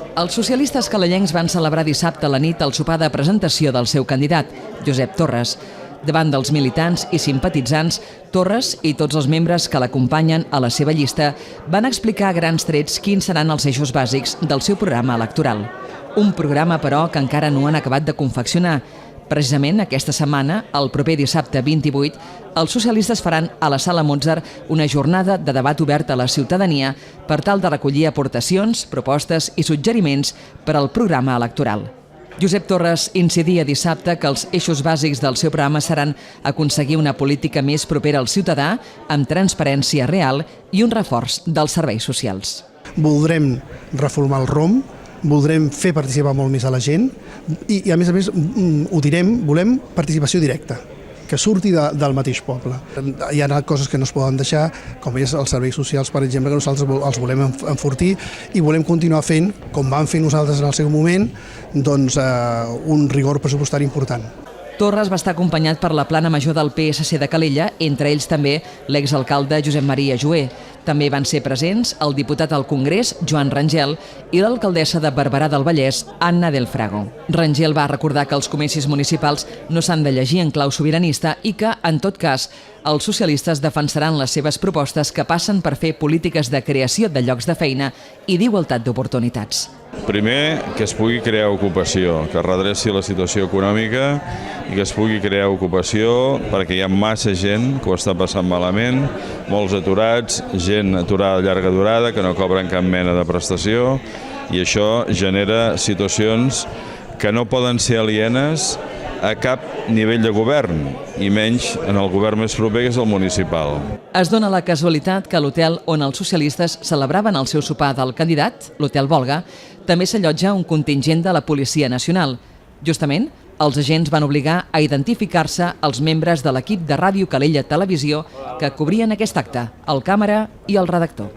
Els socialistes calellencs van celebrar dissabte a la nit el sopar de presentació del seu candidat, Josep Torres. Davant dels militants i simpatitzants, Torres i tots els membres que l'acompanyen a la seva llista van explicar a grans trets quins seran els eixos bàsics del seu programa electoral. Un programa, però, que encara no han acabat de confeccionar. Precisament aquesta setmana, el proper dissabte 28, els socialistes faran a la Sala Mozart una jornada de debat obert a la ciutadania per tal de recollir aportacions, propostes i suggeriments per al programa electoral. Josep Torres incidia dissabte que els eixos bàsics del seu programa seran aconseguir una política més propera al ciutadà, amb transparència real i un reforç dels serveis socials. Voldrem reformar el ROM, voldrem fer participar molt més a la gent i a més, ho direm, volem participació directa, que surti del mateix poble. Hi ha coses que no es poden deixar, com és els serveis socials, per exemple, que nosaltres els volem enfortir i volem continuar fent, com vam fer nosaltres en el seu moment, doncs, un rigor pressupostari important. Torres va estar acompanyat per la plana major del PSC de Calella, entre ells també l'exalcalde Josep Maria Joé. També van ser presents el diputat al Congrés, Joan Rangel, i l'alcaldessa de Barberà del Vallès, Anna del Frago. Rangel va recordar que els comicis municipals no s'han de llegir en clau sobiranista i que, en tot cas, els socialistes defensaran les seves propostes que passen per fer polítiques de creació de llocs de feina i d'igualtat d'oportunitats. Primer, que es pugui crear ocupació, que es redreci la situació econòmica i que es pugui crear ocupació perquè hi ha massa gent que ho està passant malament, molts aturats, gent aturada de llarga durada que no cobren cap mena de prestació i això genera situacions que no poden ser alienes a cap nivell de govern, i menys en el govern més proper, que és el municipal. Es dona la casualitat que a l'hotel on els socialistes celebraven el seu sopar del candidat, l'Hotel Volga, també s'allotja un contingent de la Policia Nacional. Justament, els agents van obligar a identificar-se els membres de l'equip de Ràdio Calella Televisió que cobrien aquest acte, el càmera i el redactor.